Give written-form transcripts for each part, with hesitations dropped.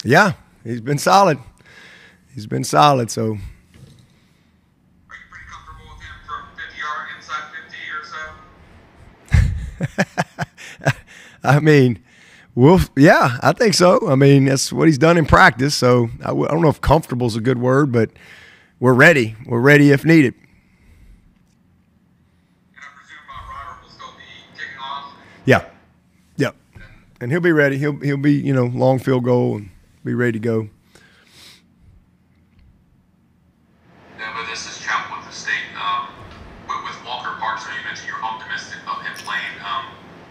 Yeah, he's been solid. He's been solid. So. Are you pretty comfortable with him from 50-yard inside 50 or so? I mean, yeah, I think so. I mean, that's what he's done in practice. So I don't know if comfortable is a good word, but we're ready. We're ready if needed. And I presume Robert will still be kicking off? Yeah. Yep. And he'll be ready. He'll be, long field goal and be ready to go. Yeah, but this is Chapel with the state. With Walker Parks, you mentioned you're optimistic of him playing.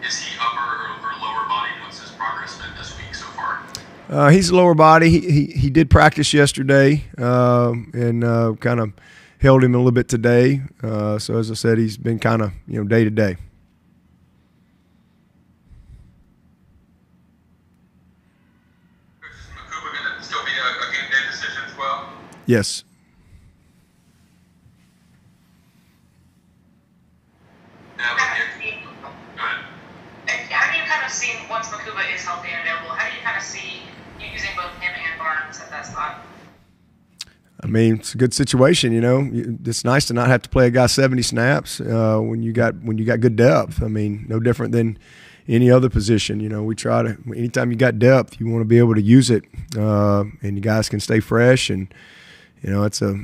Is he upper or lower body? What's his progress been this week so far? He's lower body. He did practice yesterday and kind of held him a little bit today. So as I said, he's been kind of day to day. Is Makuba going to still be a game day decision as well? Yes. How do you kind of see, once Makuba is healthy and available, how do you kind of see you using both him and Barnes at that spot? I mean, it's a good situation, It's nice to not have to play a guy 70 snaps when you got good depth. I mean, no different than any other position. We try to, anytime you got depth, you want to be able to use it, and you guys can stay fresh. And that's a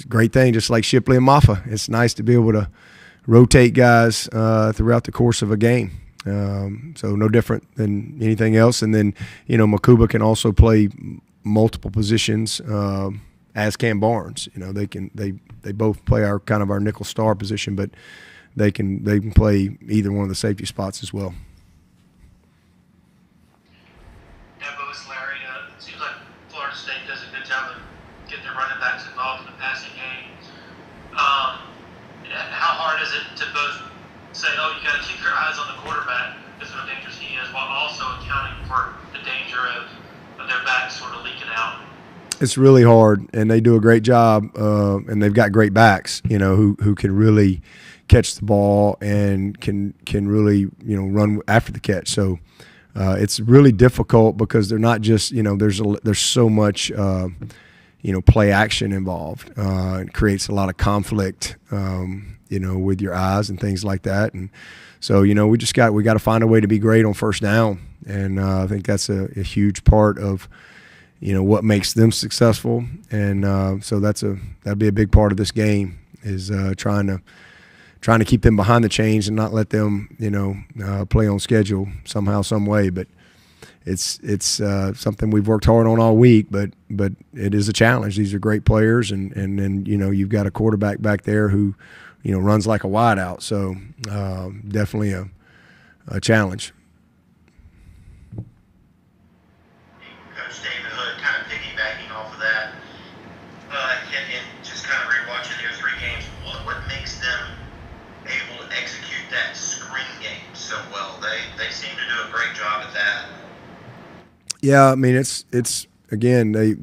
great thing. Just like Shipley and Maffa, it's nice to be able to rotate guys throughout the course of a game. So no different than anything else. And then Makuba can also play multiple positions. As can Barnes, they both play our nickel star position, but they can play either one of the safety spots as well. Dabo, it's Larry. It seems like Florida State does a good job of getting their running backs involved in the passing game. How hard is it to both say, oh, you got to keep your eyes on the quarterback because of how dangerous he is, while also accounting for the danger of their backs sort of leaking out? It's really hard, and they do a great job, and they've got great backs, who can really catch the ball and can really, run after the catch. So it's really difficult because they're not just, there's so much, play action involved. It creates a lot of conflict, with your eyes and things like that. And so, we got to find a way to be great on first down, and I think that's a huge part of what makes them successful. And so that'd be a big part of this game is trying to keep them behind the chains and not let them play on schedule somehow, some way. But it's something we've worked hard on all week, but it is a challenge. These are great players, and then you've got a quarterback back there who runs like a wideout. So definitely a challenge. And just kind of rewatching their three games, what makes them able to execute that screen game so well? They seem to do a great job at that. Yeah, I mean it's again they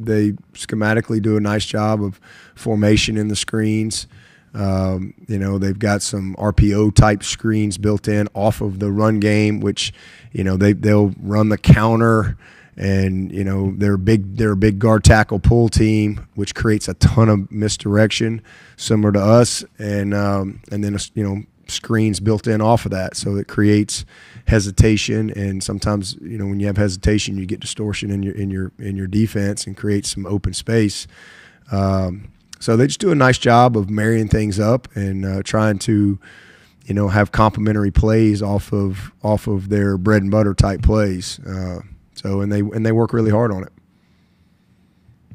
schematically do a nice job of formation in the screens. They've got some RPO type screens built in off of the run game, which they'll run the counter. And they're a big guard tackle pull team, which creates a ton of misdirection, similar to us, and then screens built in off of that, so it creates hesitation. And sometimes when you have hesitation, you get distortion in your defense and creates some open space. So they just do a nice job of marrying things up and trying to have complementary plays off of their bread and butter type plays. So and they work really hard on it.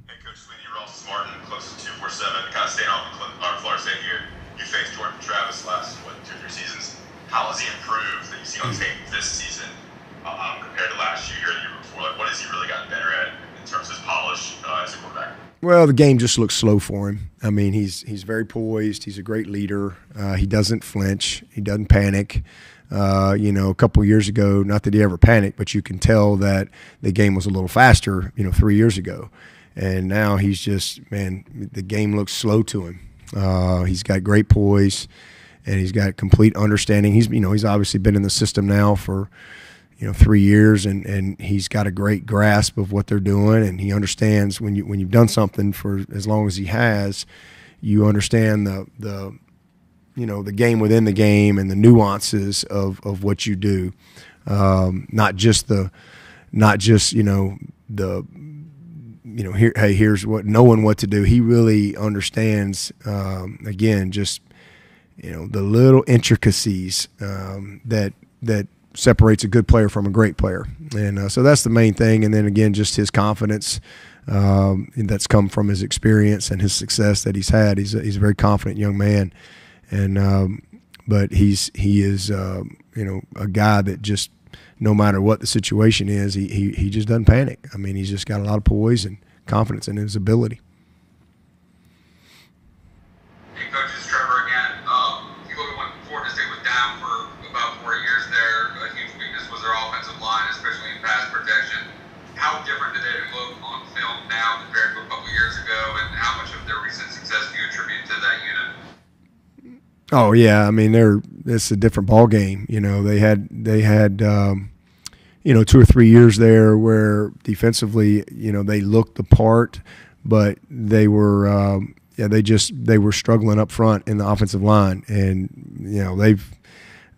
Hey, Coach Swinney, Ross Martin, Clemson 247, kind of staying on Florida State here. You faced Jordan Travis last 2 or 3 seasons. How has he improved that you see on tape this season compared to last year or the year before? Like, what has he really gotten better at in terms of his polish as a quarterback? Well, the game just looks slow for him. I mean, he's very poised. He's a great leader. He doesn't flinch. He doesn't panic. A couple of years ago, not that he ever panicked, but you can tell that the game was a little faster, 3 years ago. And now he's just, the game looks slow to him. He's got great poise, and he's got complete understanding. He's obviously been in the system now for 3 years, and he's got a great grasp of what they're doing, and he understands when you've done something for as long as he has, you understand the game within the game and the nuances of what you do, not just here's what, knowing what to do. He really understands again, just the little intricacies that separates a good player from a great player, and so that's the main thing. And then again, just his confidence that's come from his experience and his success that he's had. He's a very confident young man, and but he is a guy that just, no matter what the situation is, he just doesn't panic. I mean, he's just got a lot of poise and confidence in his ability. Hey, Coach, it's Trevor again. You look at when Florida State was down for about 4 years there, a huge weakness was their offensive line, especially in pass protection. How different did it look on film now compared to a couple years ago, and how much of their recent success do you attribute to that unit? Oh yeah, I mean it's a different ball game. They had 2 or 3 years there where defensively, they looked the part, but they were they were struggling up front in the offensive line, and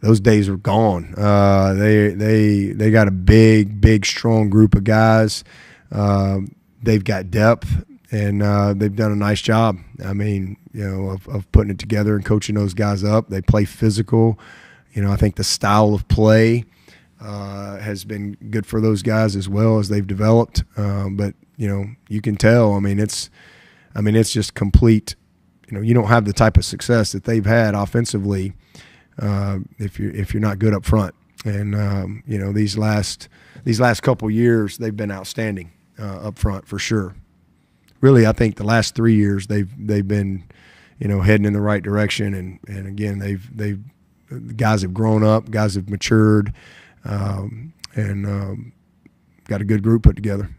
those days are gone. They got a big strong group of guys. They've got depth, and they've done a nice job. I mean, of putting it together and coaching those guys up. They play physical. I think the style of play has been good for those guys as well as they've developed. But you can tell. I mean, it's just complete. You don't have the type of success that they've had offensively if you're not good up front. And these last couple years they've been outstanding up front for sure. Really, I think the last 3 years they've been heading in the right direction. And again, the guys have grown up, guys have matured. And got a good group put together.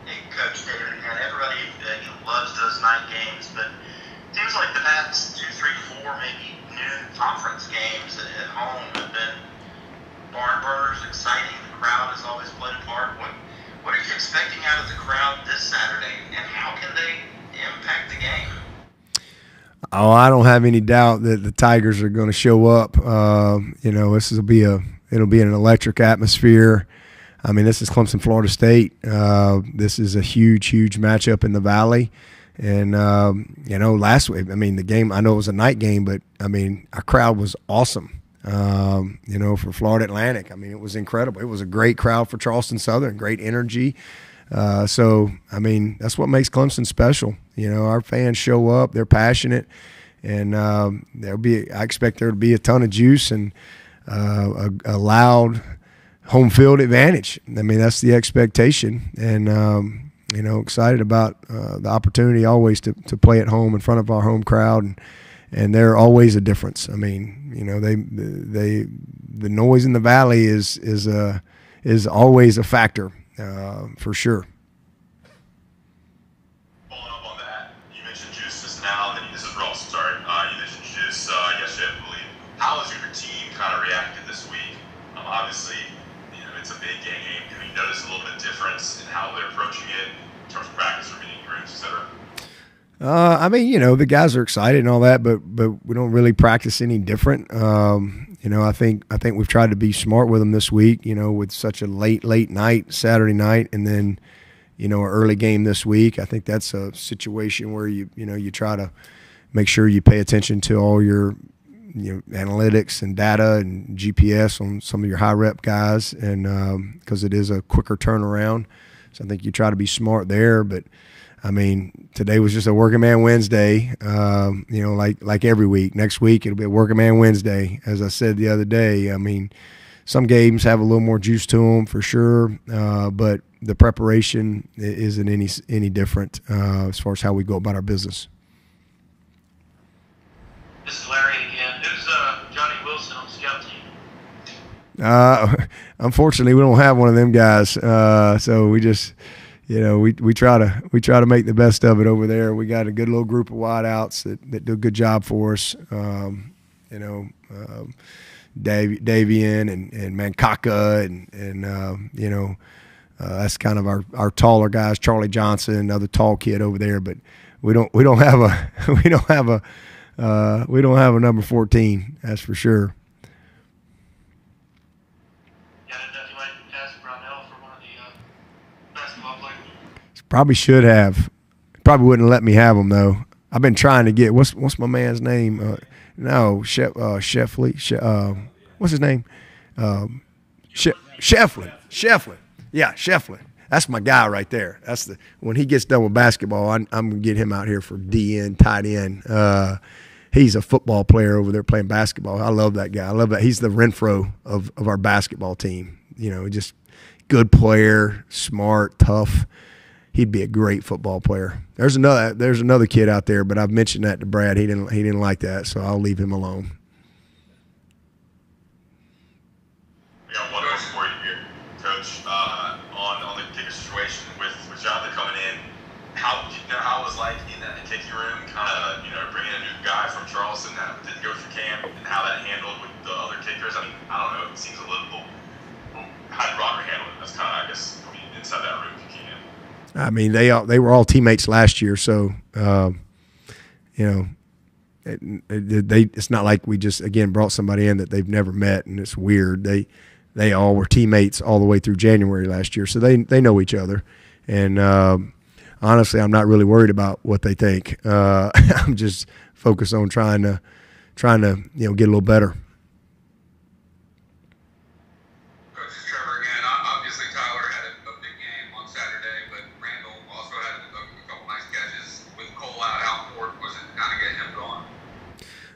Hey, Coach David, and everybody loves those night games, but it seems like the past 2, 3, 4, maybe noon conference games at home have been barn burners, exciting. The crowd has always played a part. What are you expecting out of the crowd this Saturday, and how can they impact the game? Oh, I don't have any doubt that the Tigers are going to show up. It'll be an electric atmosphere. I mean, this is Clemson, Florida State. This is a huge matchup in the Valley. And last week, I mean, the game, I know it was a night game, but I mean, our crowd was awesome. For Florida Atlantic, I mean, it was incredible. It was a great crowd for Charleston Southern, great energy. So, I mean, that's what makes Clemson special. Our fans show up, they're passionate, and I expect there to be a ton of juice and a loud home field advantage. I mean, that's the expectation, and excited about the opportunity always to play at home in front of our home crowd, and they're always a difference. I mean, the noise in the Valley is always a factor. For sure. Following up on that, you mentioned juice just now, and then this is Ross. Sorry, you mentioned juice yesterday, I believe. How has your team kind of reacted this week? Obviously, it's a big game. Have you noticed a little bit of difference in how they're approaching it in terms of practice or meeting groups, etc.? I mean, the guys are excited and all that, but we don't really practice any different. I think we've tried to be smart with them this week, with such a late night, Saturday night, and then, an early game this week. I think that's a situation where you try to make sure you pay attention to all your, analytics and data and GPS on some of your high rep guys, and because it is a quicker turnaround. So I think you try to be smart there, but I mean, today was just a working man Wednesday, like every week. Next week it'll be a working man Wednesday. As I said the other day, I mean, some games have a little more juice to them for sure, but the preparation isn't any different as far as how we go about our business. This is Larry again. Who's Johnny Wilson on the scout team? Unfortunately, we don't have one of them guys, so we just. we try to make the best of it over there. We got a good little group of wideouts that do a good job for us. Davian and Mankaka and that's kind of our taller guys. Charlie Johnson, another tall kid over there, but we don't have a number 14. That's for sure. Yeah, I didn't know if you might ask Brownell for one of the basketball players. Probably should have. Probably wouldn't let me have him though. I've been trying to get what's my man's name? Sheffley. What's his name? Shefflin. Yeah, Shefflin. That's my guy right there. That's when he gets done with basketball, I'm gonna get him out here for DN, tight end. He's a football player over there playing basketball. I love that guy. I love that. He's the Renfro of our basketball team. Just good player, smart, tough. He'd be a great football player. There's another kid out there, but I've mentioned that to Brad. He didn't like that, so I'll leave him alone. We got one more for you here, Coach. On the kicker situation with Jonathan coming in, how it was like in that kicking room, kind of bringing a new guy from Charleston that didn't go through camp, and how that handled with the other kickers. I mean, I don't know. It seems a little. How did Roger handle it? That's kind of, I guess, inside that room if you can. I mean, they were all teammates last year, so it's not like we just again brought somebody in that they've never met, and it's weird. They all were teammates all the way through January last year, so they know each other. And honestly, I'm not really worried about what they think. I'm just focused on trying to get a little better.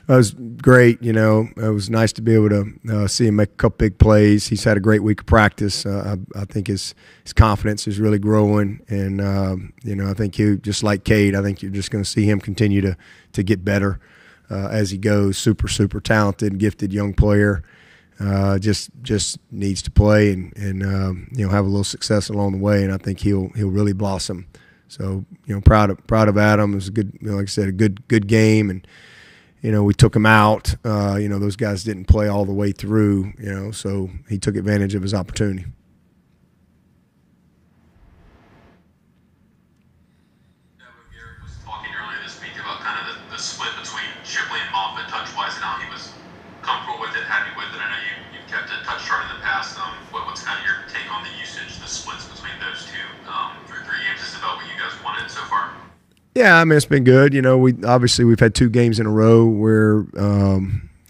It was great, It was nice to be able to see him make a couple big plays. He's had a great week of practice. I think his confidence is really growing, and I think he, just like Cade, I think you're just going to see him continue to get better as he goes. Super talented, gifted young player. Just needs to play and have a little success along the way, and I think he'll really blossom. So proud of Adam. It was a good, like I said, a good game, and. We took him out. Those guys didn't play all the way through, so he took advantage of his opportunity. Garrett was talking earlier this week about kind of the split between Shipley and Moffitt touch-wise and how he was comfortable with it, happy with it. I know you've kept a touch chart in the past. What's kind of your take on the usage, the splits between those two through 3 games? Is about what you guys wanted so far? Yeah, I mean, it's been good. We've had 2 games in a row where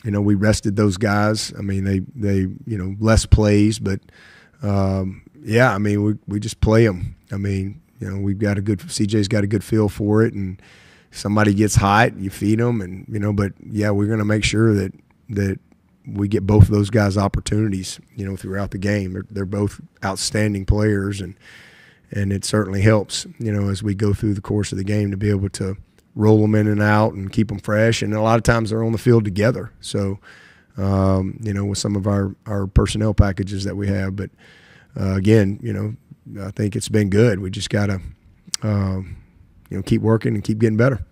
we rested those guys. I mean, they less plays, but I mean, we just play them. I mean, we've got CJ's got a good feel for it, and somebody gets hot, you feed them, and but yeah, we're going to make sure that we get both of those guys opportunities, throughout the game. They're both outstanding players, and it certainly helps, as we go through the course of the game to be able to roll them in and out and keep them fresh. And a lot of times they're on the field together. So, with some of our personnel packages that we have. But, again, I think it's been good. We just got to, keep working and keep getting better.